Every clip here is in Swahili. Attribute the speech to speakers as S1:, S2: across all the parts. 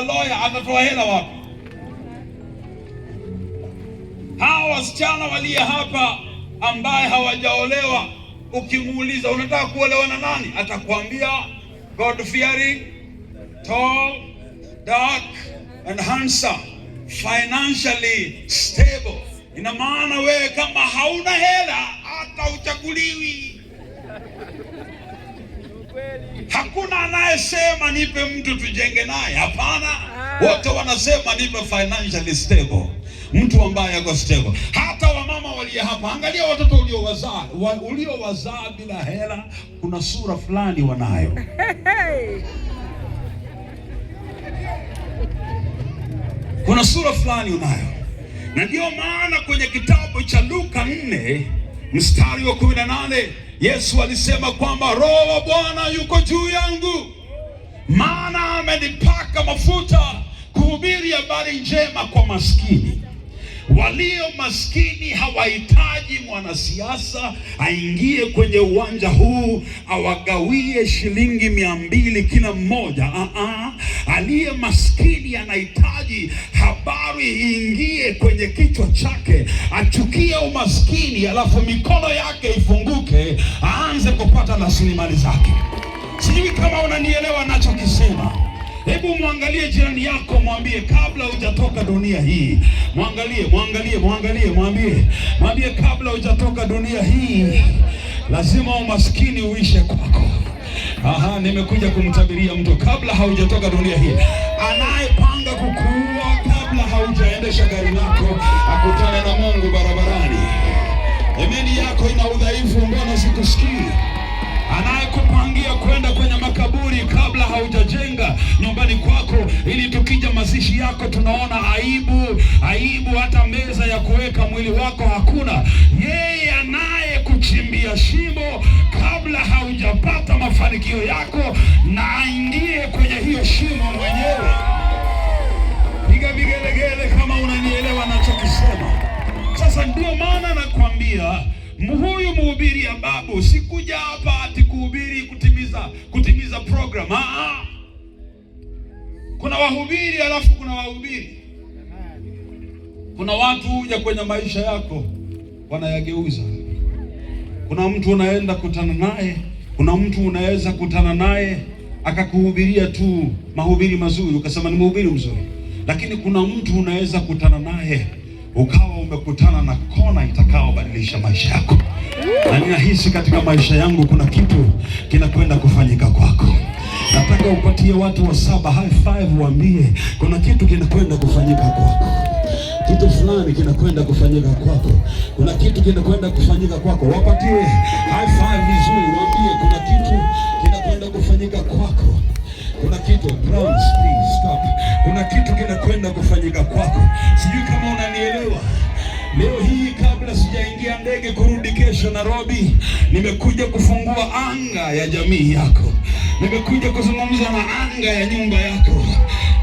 S1: baba lawyer atatoa hela wapi? Hawa wasichana walia hapa ambaye hawajaolewa, ukimuuliza unataka kuolewa na nani, atakwambia God fearing, tall, dark and handsome, financially stable. Ina maana wewe kama hauna hela hata uchaguliwi. Hakuna anayesema nipe mtu tujenge naye, hapana. Wote wanasema nipe financially stable, mtu ambaye yako stable. Hata wamama walia hapa, angalia watoto uliowazaa bila hela, kuna sura fulani wanayo. Kuna sura fulani unayo. Na ndio maana kwenye kitabu cha Luka 4 mstari wa 18 Yesu alisema kwamba Roho wa Bwana yuko juu yangu, maana amenipaka mafuta kuhubiri habari njema kwa maskini. Walio maskini hawahitaji mwanasiasa aingie kwenye uwanja huu awagawie shilingi 200 kila mmoja. Aliye maskini anahitaji habari iingie kwenye kichwa chake, achukie umaskini, alafu mikono yake ifunguke, aanze kupata rasilimali zake. Sijui kama unanielewa nachokisema. Hebu muangalie jirani yako, mwambie kabla hujatoka dunia hii. Mwambie kabla hujatoka dunia hii lazima umaskini uishe kwako. Nimekuja kumtabiria mtu kabla haujatoka dunia hii. Anayepanga kukuua kabla haujaendesha gari lako akutane na Mungu barabarani. Imani yako ina udhaifu, mbona sikusikii? Anayekupangia kwenda kwenye makaburi kabla haujajenga nyumbani kwako, ili tukija mazishi yako tunaona aibu, hata meza ya kuweka mwili wako hakuna. Yeye anayekuchimbia shimo kabla haujapata mafanikio yako, na aingie kwenye hiyo shimo mwenyewe. Piga vigelegele kama unanielewa nachokisema. Sasa ndio maana nakwambia, huyu mhubiri ya babu sikuja hapa ati kuhubiri kutimiza program. Kuna wahubiri alafu kuna wahubiri. Kuna watu huja kwenye maisha yako wanayageuza. Kuna mtu unaenda kutana naye, kuna mtu unaweza kutana naye akakuhubiria tu mahubiri mazuri ukasema ni mhubiri mzuri, lakini kuna mtu unaweza kutana naye ukawa umekutana na kona itakaobadilisha maisha yako. Na ninahisi katika maisha yangu kuna kitu kinakwenda kufanyika kwako. Nataka upatie watu wa 7 high five, waambie kuna kitu kinakwenda kufanyika kwako. Kitu fulani kinakwenda kufanyika kwako. Kuna kitu kinakwenda kufanyika kwako. Wapatie high five vizuri, waambie kuna kitu kinakwenda kufanyika kwako. Kuna kitu, drums please stop. Kuna kitu kinakwenda kufanyika kwako. Sijui kama unanielewa. Leo hii kabla sijaingia ndege kurudi kesho Nairobi, nimekuja kufungua anga ya jamii yako. Nimekuja kuzungumza na anga ya nyumba yako,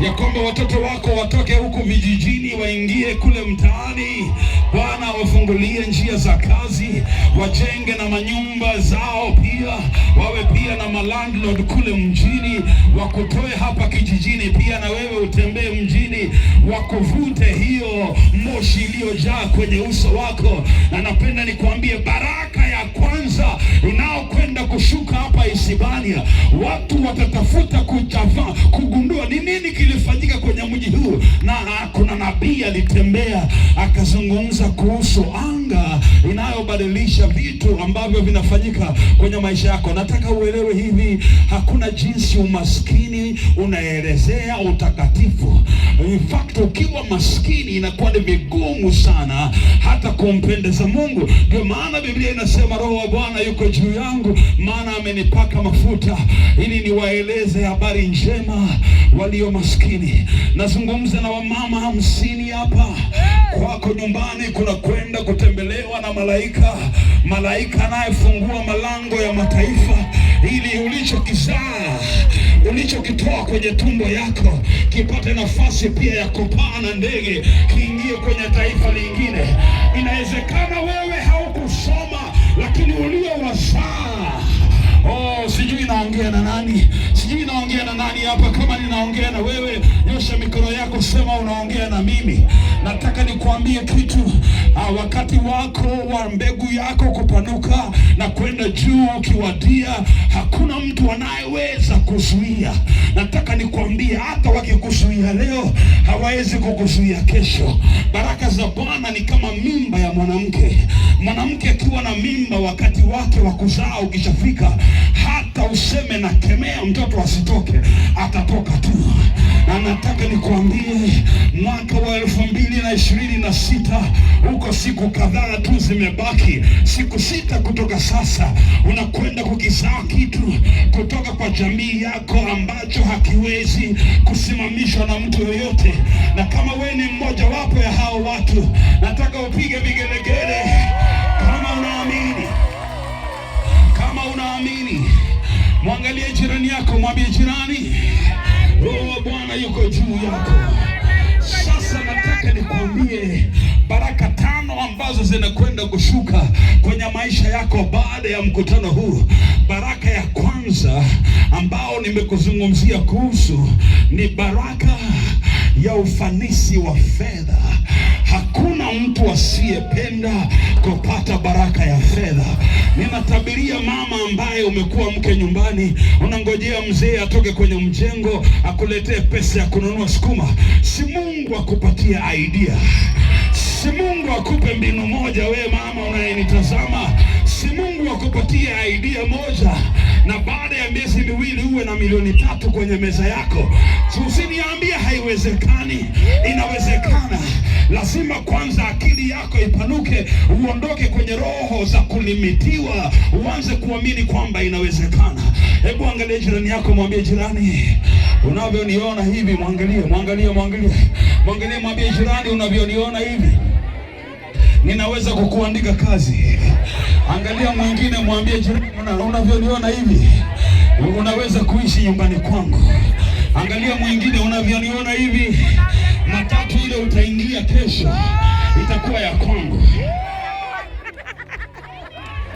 S1: ya kwamba watoto wako watoke huku vijijini waingie kule mtaani. Bwana wafungulie njia za kazi, wajenge na manyumba zao, pia wawe pia na malandlord kule mjini, wakutoe hapa kijijini pia na wewe utembee mjini, wakuvute hiyo moshi iliyojaa kwenye uso wako. Na napenda nikwambie baraka ya kwanza inaokwenda kushuka hapa Isibania, watu watatafuta kugundua ni nini kilifanyika kwenye mji huu. Na kuna nabii alitembea akazungumza kuhusu anga inayobadilisha vitu ambavyo vinafanyika kwenye maisha yako. Nataka uelewe hivi, hakuna jinsi umaskini unaelezea utakatifu. In fact, ukiwa maskini inakuwa ni vigumu sana hata kumpendeza Mungu. Ndio maana Biblia inasema Roho wa Bwana yuko juu yangu, maana amenipaka mafuta ili niwaeleze habari njema walio maskini. Nazungumza na wamama 50 hapa. Kwako nyumbani kuna kwenda kutembelewa na malaika anayefungua malango ya mataifa, ili ulichokizaa, ulichokitoa kwenye tumbo yako kipate nafasi pia ya kupaa na ndege kiingie kwenye taifa lingine. Inawezekana wewe haukusoma, lakini uliowazaa. Sijui naongea na nani hapa. Kama ninaongea na wewe, nyosha kama unaongea na mimi, nataka nikuambie kitu. Wakati wako wa mbegu yako kupanuka na kwenda juu ukiwadia, hakuna mtu anayeweza kuzuia. Nataka nikuambie, hata wakikuzuia leo hawawezi kukuzuia kesho. Baraka za Bwana ni kama mimba ya mwanamke. Mwanamke akiwa na mimba, wakati wake wa kuzaa ukishafika, hata useme na kemea mtoto asitoke, atatoka tu. Na nataka nikuambie, mwaka wa 2026 uko siku kadhaa tu zimebaki, siku 6 kutoka sasa. Unakwenda kukizaa kitu kutoka kwa jamii yako ambacho hakiwezi kusimamishwa na mtu yoyote. Na kama wewe ni mmoja wapo ya hao watu, nataka upige vigelegele kama unaamini. Kama unaamini, mwangalie jirani yako, mwambie jirani, Roho wa Bwana yuko juu yako. Sasa nataka nikwambie baraka 5 ambazo zinakwenda kushuka kwenye maisha yako baada ya mkutano huu. Baraka ya kwanza ambao nimekuzungumzia kuhusu ni baraka ya ufanisi wa fedha. Hakuna mtu asiyependa kupata baraka ya fedha. Ninatabiria mama ambaye umekuwa mke nyumbani, unangojea mzee atoke kwenye mjengo akuletee pesa ya kununua sukuma. Si Mungu akupatie idea. Si Mungu akupe mbinu moja, we mama unayenitazama. Si Mungu akupatie idea moja na baada ya miezi miwili uwe na milioni 3 kwenye meza yako. Usiniambie haiwezekani. Inawezekana. Lazima kwanza akili yako ipanuke, uondoke kwenye roho za kulimitiwa, uanze kuamini kwamba inawezekana. Hebu angalia jirani yako, mwambie jirani, unavyoniona hivi, mwangalie, mwambie jirani, unavyoniona hivi, ninaweza kukuandika kazi. Angalia mwingine, mwambie jirani, unavyoniona hivi, unaweza kuishi nyumbani kwangu. Angalia mwingine, unavyoniona hivi, matatu ile utaingia kesho itakuwa ya kwangu.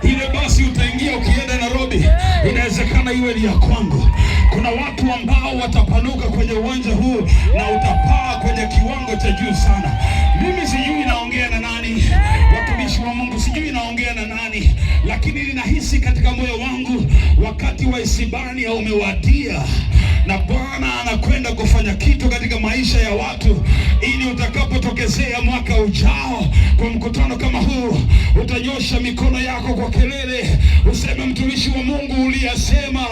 S1: Ile basi utaingia ukienda Nairobi, inawezekana iwe ni ya kwangu. Kuna watu ambao watapanuka kwenye uwanja huu na utapaa kwenye kiwango cha juu sana. Mimi sijui naongea na nani, watumishi wa Mungu, sijui naongea na nani, lakini ninahisi katika moyo wangu wakati wa Isibania umewadia, na Bwana anakwenda kufanya kitu katika maisha ya watu, ili utakapotokezea mwaka ujao kwa mkutano kama huu, utanyosha mikono yako kwa kelele, useme, mtumishi wa Mungu uliyasema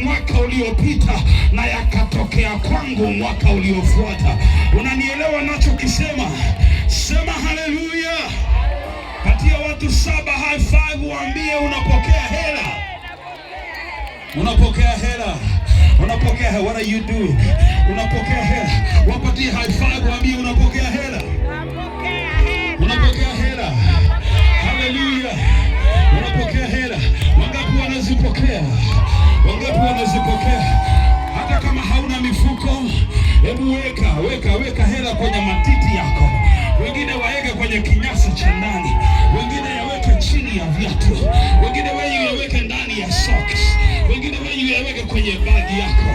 S1: mwaka uliopita na yakatokea kwangu mwaka uliofuata. Unanielewa nachokisema? Sema haleluya. Patia watu 7 high five, waambie unapokea hela. Unapokea hela. Unapokea hela. What are you doing? Unapokea hela. Wapatie high five, waambie unapokea hela. Unapokea hela. Haleluya. Unapokea hela. Wangapi wanazipokea? Wangapi wanazipokea? Hata kama hauna mifuko, hebu weka hela kwenye matiti yako. Wengine waeke kwenye kinyasa cha ndani, wengine yaweke chini ya viatu, wengine yaweke ndani ya socks, wengine yaweke kwenye bagi yako.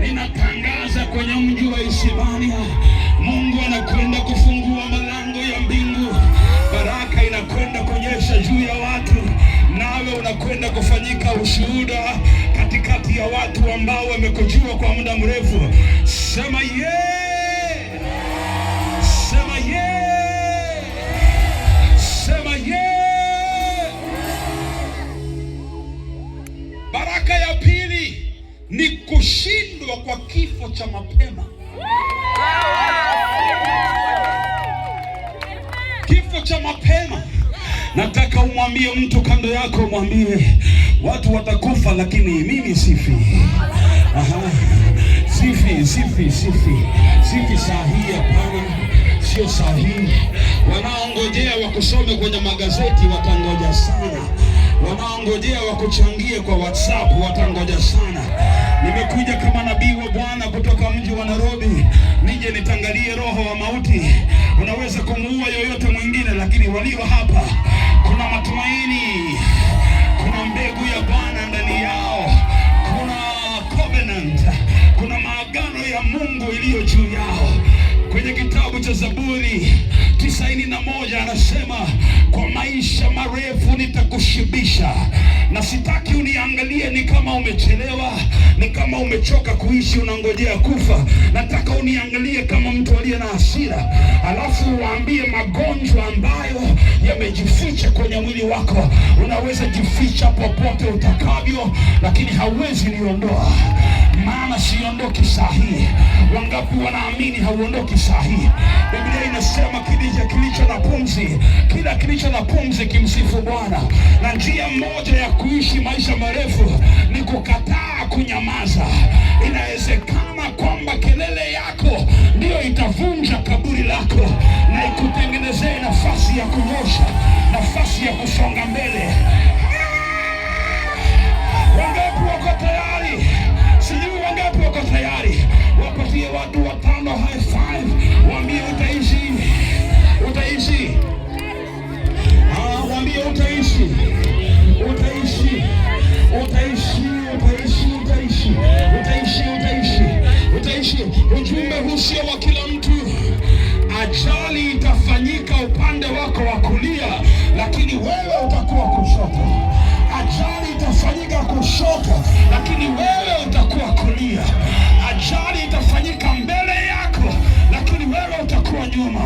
S1: Ninatangaza kwenye mji wa Isibania, Mungu anakwenda kufungua malango ya mbingu. Baraka inakwenda kunyesha juu ya watu, nawe unakwenda kufanyika ushuhuda katikati ya watu ambao wamekujua kwa muda mrefu. Sema yeah! Sema yeah! Sema yeah! Baraka ya pili ni kushindwa kwa kifo cha mapema. Kifo cha mapema. Nataka umwambie mtu kando yako, mwambie, watu watakufa lakini mimi sifi. Sifi sahihi, hapana, sio sahihi. Wanaongojea wakusome kwenye magazeti watangoja sana. Wanaongojea wakuchangie kwa WhatsApp watangoja sana. Nimekuja kama nabii wa Bwana kutoka mji wa Nairobi, nije nitangalie roho wa mauti. Unaweza kumuua yoyote mwingine, lakini walio hapa kuna matumaini. Kuna mbegu ya Bwana ndani yao. Kuna covenant. Kuna maagano ya Mungu iliyo juu yao. Kwenye kitabu cha Zaburi 91 anasema, kwa maisha marefu nitakushibisha. Na sitaki uniangalie ni kama umechelewa, ni kama umechoka kuishi unangojea kufa. Nataka uniangalie kama mtu aliye na hasira, alafu uambie magonjwa ambayo yamejificha kwenye mwili wako. Unaweza jificha popote utakavyo, lakini hauwezi niondoa, maana siondoki sahihi. Wangapi wanaamini hauondoki sahihi? Biblia inasema kilicho na pumzi, kila kilicho na pumzi kimsifu Bwana. Na njia moja ya kuishi maisha marefu ni kukataa kunyamaza. Inawezekana kwamba kelele yako ndiyo itavunja kaburi lako na ikutengenezee nafasi ya kunyosha, nafasi ya kusonga mbele. Wangapi wako tayari? Sijui wangapi wako tayari. Wapatie watu 5 high five, waambie utaishi, utaishi. Waambie utaishi, utaishi, utaishi, utaishi, utaishi, utaishi, utaishi, utaishi. Ujumbe huu sio wa kila mtu. Ajali itafanyika upande wako wa kulia, lakini wewe utakuwa kushoto. Ajali itafanyika kushoto, lakini wewe utakuwa kulia. Ajali itafanyika mbele yako, lakini wewe utakuwa nyuma.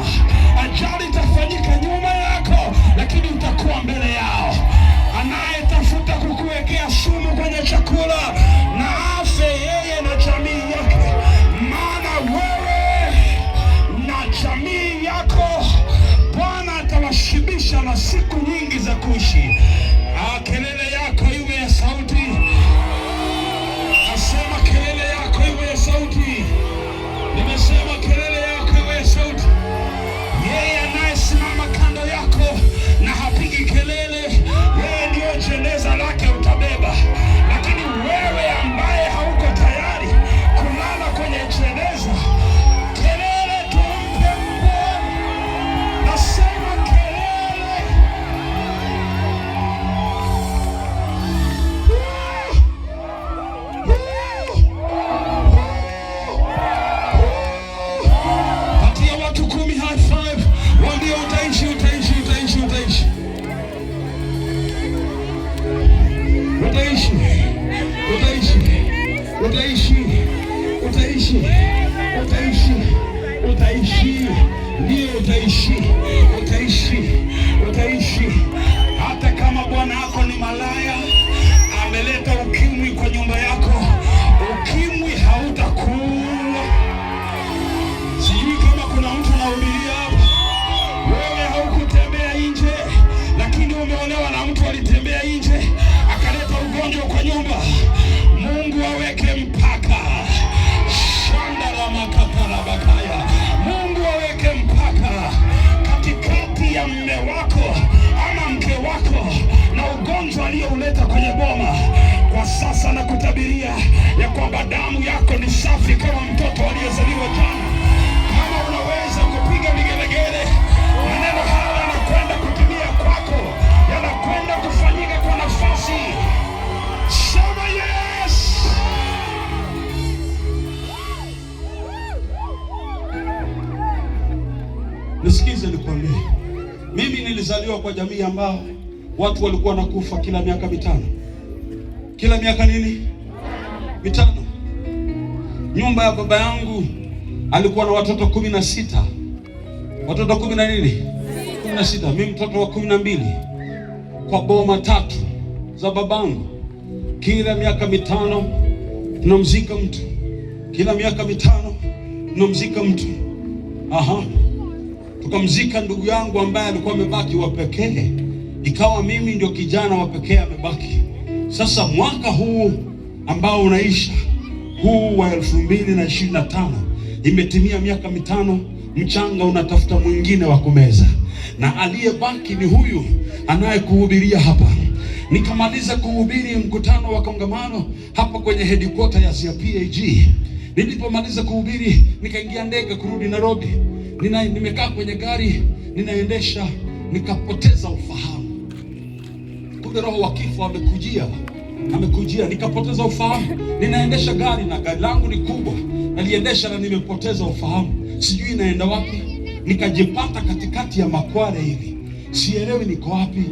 S1: Ajali itafanyika nyuma yako, lakini utakuwa mbele yao. Anayetafuta kukuwekea sumu kwenye chakula, na afe yeye na jamii yake, maana wewe na jamii yako Bwana atawashibisha na siku nyingi za kuishi. Kelele yako iwe ya sauti. Nasema kelele yako iwe ya sauti. Nimesema kelele yako iwe ya sauti. Yeye anayesimama kando yako na hapigi kelele, yeye ndio jeneza lake utabeba. Lakini wewe ambaye hauko tayari kulala kwenye jeneza, kelele tumpe Bwana. Nasema kelele. Patia watu 10 high five, waambie utaishi, utaishi, utaishi, utaishi. Utaishi, utaishi, utaishi, utaishi, utaishi, utaishi, ndio utaishi, utaishi, utaishi. Hata kama bwana yako ni malaya, ameleta ukimwi kwa nyumba yako, ukimwi hautakuua. Sijui kama kuna mtu anahubiria hapa. Wewe haukutembea nje, lakini umeolewa na mtu alitembea nje akaleta ugonjwa kwa nyumba. Mungu aweke mpaka. Shanda la makapala bakaya. Mungu aweke mpaka katikati ya mume wako ama mke wako na ugonjwa aliyouleta kwenye boma. Kwa sasa nakutabiria ya kwamba damu yako ni safi kama mtoto aliyezaliwa jana. Kama unaweza kupiga vigelegele, maneno haya yanakwenda kutimia kwako, yanakwenda kufanyika kwa nafasi. Sema yes. Nisikize nikwambie, mimi nilizaliwa kwa jamii ambao watu walikuwa nakufa kila miaka mitano. Kila miaka nini? Mitano. Nyumba ya baba yangu alikuwa na watoto 16. Watoto 10 na nini? 16. Mimi mtoto wa 12 kwa boma 3 za babangu. Kila miaka mitano tunamzika mtu. Kila miaka mitano tunamzika mtu. Tukamzika ndugu yangu ambaye alikuwa amebaki wa pekee. Ikawa mimi ndio kijana wa pekee amebaki. Sasa mwaka huu ambao unaisha, huu wa 2025, imetimia miaka mitano. Mchanga unatafuta mwingine wa kumeza, na aliyebaki ni huyu anayekuhubiria hapa. Nikamaliza kuhubiri mkutano wa kongamano hapa kwenye headquarters ya PAG. Nilipomaliza kuhubiri nikaingia ndege kurudi Nairobi. Nimekaa kwenye gari ninaendesha, nikapoteza ufahamu. Kumbe roho wa kifo amekujia, nikapoteza ufahamu. Ninaendesha gari na gari langu ni kubwa, naliendesha na nimepoteza ufahamu. sijui naenda wapi. Nikajipata katikati ya makware hivi, sielewi niko wapi,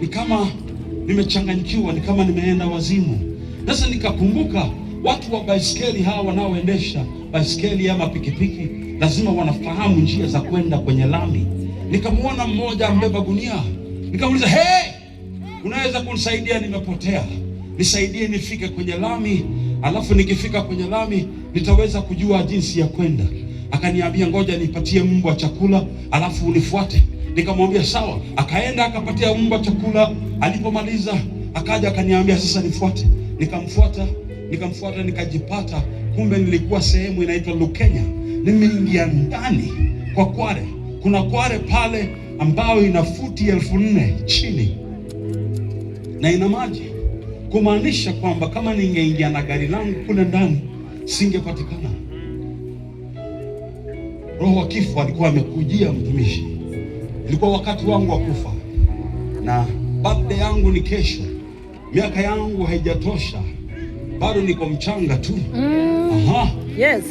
S1: ni kama nimechanganyikiwa, ni kama nimeenda wazimu. Sasa nikakumbuka watu wa baiskeli hawa wanaoendesha baiskeli ama pikipiki lazima wanafahamu njia za kwenda kwenye lami. Nikamwona mmoja ambeba gunia, nikamuuliza, hey, unaweza kunisaidia? Nimepotea, nisaidie nifike kwenye lami, alafu nikifika kwenye lami nitaweza kujua jinsi ya kwenda. Akaniambia, ngoja nipatie mbwa chakula alafu unifuate. Nikamwambia sawa. Akaenda akapatia mbwa chakula, alipomaliza akaja akaniambia, sasa nifuate. Nikamfuata nikajipata, kumbe nilikuwa sehemu inaitwa Lukenya. Nimeingia ndani kwa kware. Kuna kware pale ambao ina futi 4,000 chini na ina maji, kumaanisha kwamba kama ningeingia na gari langu kule ndani singepatikana. Roho wa kifo alikuwa amekujia mtumishi. Ilikuwa wakati wangu wa kufa na birthday yangu ni kesho. Miaka yangu haijatosha, bado niko mchanga tu.
S2: Yes.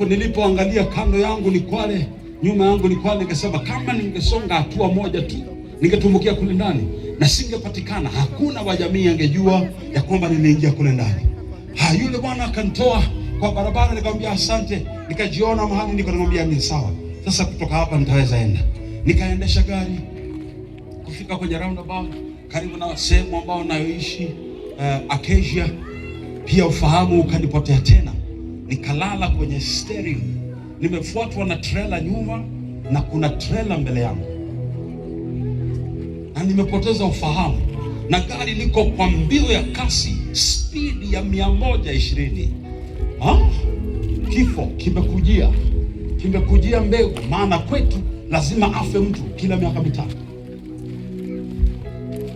S1: Nilipoangalia kando yangu ni kwale, nyuma yangu ni kwale, nikasema kama ningesonga hatua moja tu ningetumbukia kule ndani na singepatikana. Hakuna wa jamii angejua ya kwamba niliingia kule ndani. Yule bwana akanitoa kwa barabara, nikamwambia asante. Nikajiona mahali niko, nikamwambia ni sawa, sasa kutoka hapa nitaweza enda. Nikaendesha gari kufika kwenye roundabout karibu na sehemu ambao nayoishi Acacia. Pia ufahamu ukanipotea tena, nikalala kwenye steering. Nimefuatwa na trailer nyuma na kuna trailer mbele yangu, na nimepoteza ufahamu, na gari liko kwa mbio ya kasi, speed ya 120. Kifo kimekujia mbegu, maana kwetu lazima afe mtu kila miaka mitatu.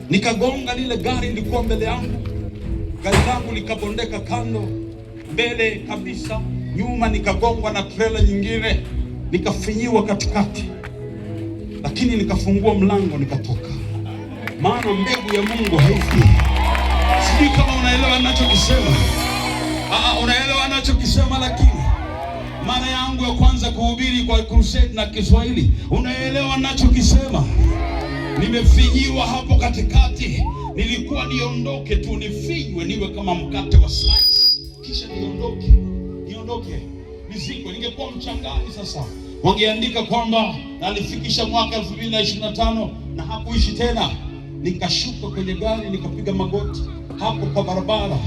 S1: Nikagonga lile gari lilikuwa mbele yangu, gari langu likabondeka kando mbele kabisa, nyuma nikagongwa na trailer nyingine, nikafinyiwa katikati, lakini nikafungua mlango nikatoka, maana mbegu ya Mungu haifi. Sijui kama unaelewa ninachokisema. Unaelewa ninachokisema, lakini mara yangu ya kwanza kuhubiri kwa crusade na Kiswahili, unaelewa ninachokisema. Nimefinyiwa hapo katikati, nilikuwa niondoke tu, nifinywe niwe kama mkate wa slice, kisha niondoke nizikwe. Ningekuwa mchangani sasa, wangeandika kwamba alifikisha mwaka 2025 na hakuishi tena. Nikashuka kwenye gari, nikapiga magoti hapo kwa barabara,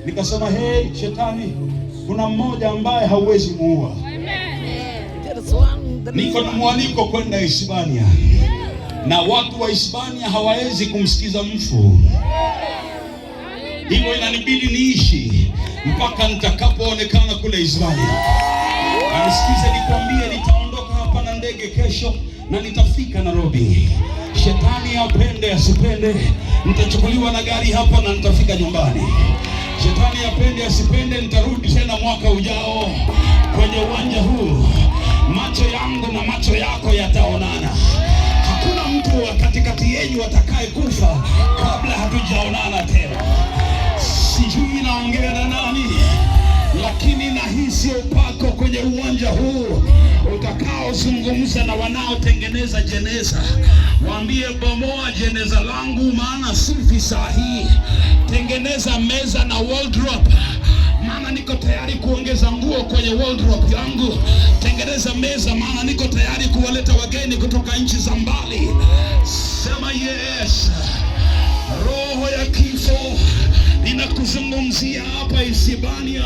S1: nikasema, hey shetani, kuna mmoja ambaye hauwezi muua. Niko na mwaliko kwenda Hispania, na watu wa Hispania hawawezi kumsikiza mfu. Hivyo inanibidi niishi mpaka nitakapoonekana kule Hispania. Anisikize nikwambie, nitaondoka hapa na ndege kesho na nitafika Nairobi. Shetani apende asipende, nitachukuliwa na gari hapa na nitafika nyumbani. Shetani apende asipende, nitarudi tena mwaka ujao kwenye uwanja huu. Macho yangu na macho yako yataonana. Hakuna mtu katikati yenu atakaye kufa kabla hatujaonana tena. Sijui naongea na nani, lakini nahisi upako kwenye uwanja huu utakaozungumza na wanaotengeneza jeneza. Waambie, bomoa jeneza langu, maana sifi saa hii. Tengeneza meza na wardrobe, maana niko tayari kuongeza nguo kwenye wardrobe yangu. Tengeneza meza, maana niko tayari kuwaleta wageni kutoka nchi za mbali. Sema yes. Roho ya kifo ninakuzungumzia hapa Hispania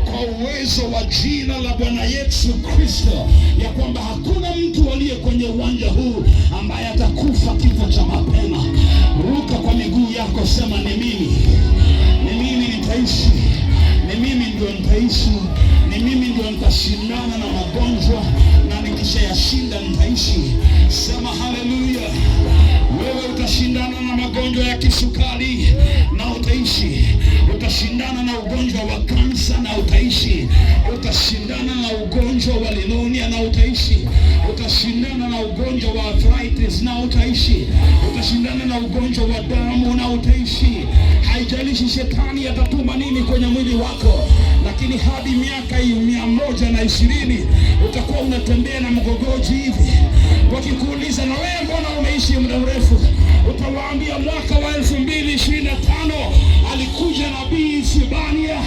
S1: kwa uwezo wa jina la Bwana Yesu Kristo, ya kwamba hakuna mtu aliye kwenye uwanja huu ambaye atakufa kifo cha mapema. Ruka kwa miguu yako, sema ni mimi nitaishi, ni mimi ndio nitaishi, ni mimi ndio nitashindana na magonjwa, na nikishayashinda nitaishi. Sema haleluya. Wewe utashindana na magonjwa ya kisukari na utaishi. Utashindana na ugonjwa wa kansa na utaishi. Utashindana na ugonjwa wa pneumonia na utaishi. Utashindana na ugonjwa wa arthritis na utaishi. Utashindana na ugonjwa wa damu na utaishi. Haijalishi shetani atatuma nini kwenye mwili wako, lakini
S3: lakini hadi miaka hiyo 120 utakuwa unatembea na mgogoji hivi. Wakikuuliza na wewe mbona umeishi muda mrefu, utawaambia mwaka wa 2025 alikuja nabii Sibania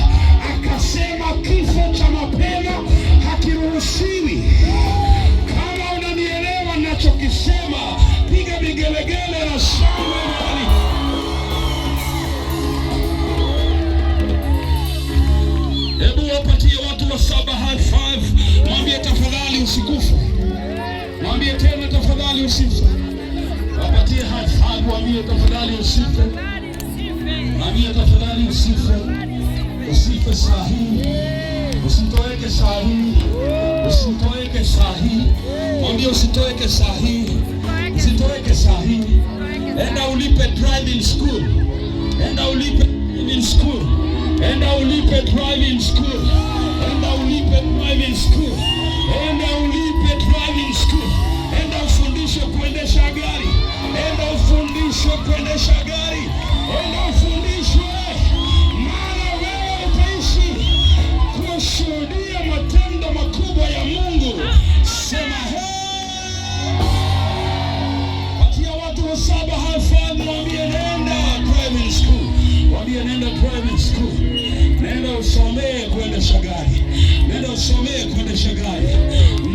S3: akasema kifo cha mapema hakiruhusiwi. Kama unanielewa ninachokisema, piga vigelegele na shangwe mbali. Hebu wapatie watu wa Saba high five. Mwambie tafadhali usikufe. Mwambie tena tafadhali usife. Wapatie high five, mwambie tafadhali usife. Mwambie tafadhali usife. Usife sahihi. Usitoweke sahihi. Usitoweke sahihi. Mwambie usitoweke sahihi. Usitoweke sahihi. Enda ulipe driving school. Enda ulipe driving school. Enda ulipe driving school. Enda ulipe driving school. Enda ulipe driving school. Enda ufundishwe kuendesha gari. Enda ufundishwe kuendesha gari. Enda ufundishwe. Maana wewe utaishi kushuhudia matendo makubwa ya Mungu. Sema hey. Patia watu wa Saba high five, mwambie nenda driving school. Mwambie nenda driving school. Nenda usomee kuendesha gari. Nenda usomee kuendesha gari.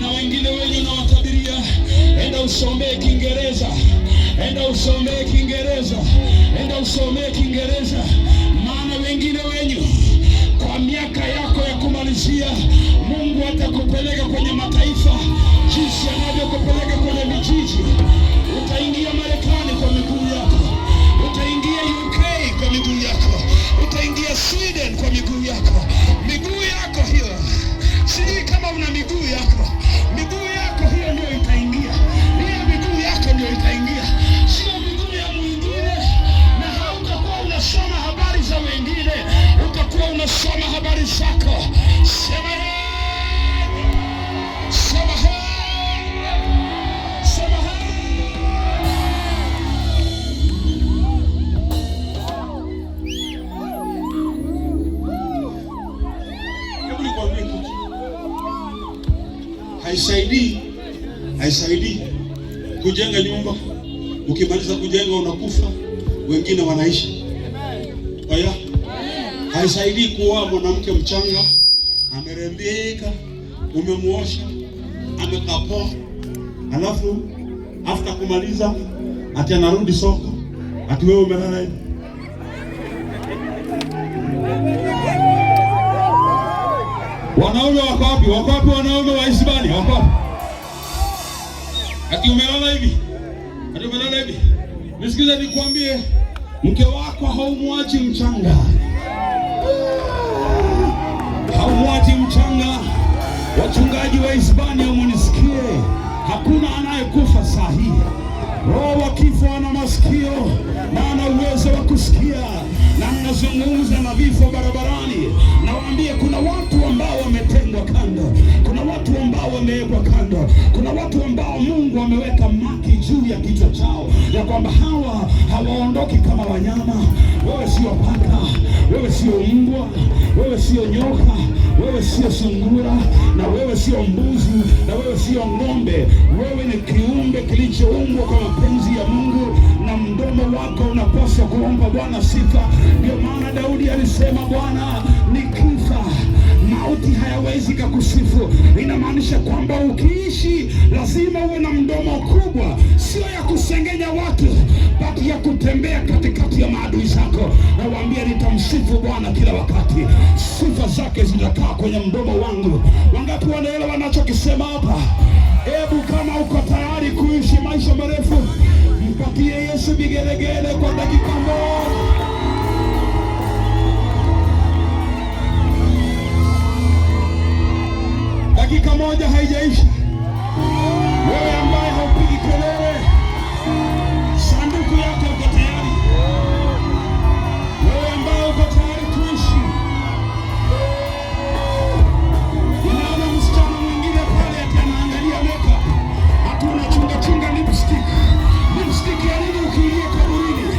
S3: Na wengine wenyu na watabiria, enda usomee Kiingereza. Enda usomee Kiingereza. Enda usomee Kiingereza. Maana wengine wenyu kwa miaka yako ya kumalizia, Mungu atakupeleka kwenye mataifa jinsi anavyokupeleka kwenye vijiji. Utaingia Marekani kwa miguu yako. Utaingia UK kwa miguu yako. Utaingia Sweden kwa miguu yako. Miguu yako hiyo, sijui kama una miguu yako. Miguu yako hiyo ndio itaingia. Hiyo miguu yako ndio itaingia. Sio miguu ya mwingine. Na hautakuwa unasoma habari za wengine. Utakuwa unasoma habari zako. Sema hey. Sema hey. Sema hey.
S1: Hebu nikwambie kitu. Haisaidii kujenga nyumba. Ukimaliza kujenga unakufa, wengine wanaishi. Haya. Haisaidii kuoa mwanamke mchanga, amerembeka, umemuosha, amekapoa, alafu after kumaliza ati anarudi soko, ati wewe umelala hivi. Wanaume wako wapi? Wako wapi wanaume wa Hispania? Wako wapi? Ati umelala hivi. Ati umelala hivi. Nisikize nikwambie, mke wako haumwachi mchanga. Haumwachi mchanga. Wachungaji wa Hispania munisikie, hakuna anayekufa sahihi. Roho wa kifo ana masikio na ana uwezo wa kusikia. Na ninazungumza na vifo barabarani. Nawaambia kuna watu ambao wametengwa kando. Kuna watu ambao wamewekwa kando. Kuna watu ambao Mungu ameweka maki juu ya kichwa chao, ya kwamba hawa hawaondoki kama wanyama. Wewe sio paka, wewe sio mbwa, wewe sio nyoka, wewe sio sungura, na wewe sio mbuzi, na wewe sio ng'ombe. Wewe ni kiumbe kilichoumbwa kwa mapenzi ya Mungu, na mdomo wako unapaswa kuomba Bwana sifa. Ndio maana Daudi alisema, Bwana nikifa mauti hayawezi kukusifu. Inamaanisha kwamba ukiishi lazima uwe na mdomo kubwa, sio ya kusengenya watu, bali ya kutembea katikati ya maadui zako. Na waambia nitamsifu Bwana kila wakati, sifa zake zinakaa kwenye mdomo wangu. Wangapi wanaelewa wanachokisema hapa? Hebu kama uko tayari kuishi maisha marefu, mpatie Yesu vigelegele kwa dakika moja. Dakika moja haijaisha.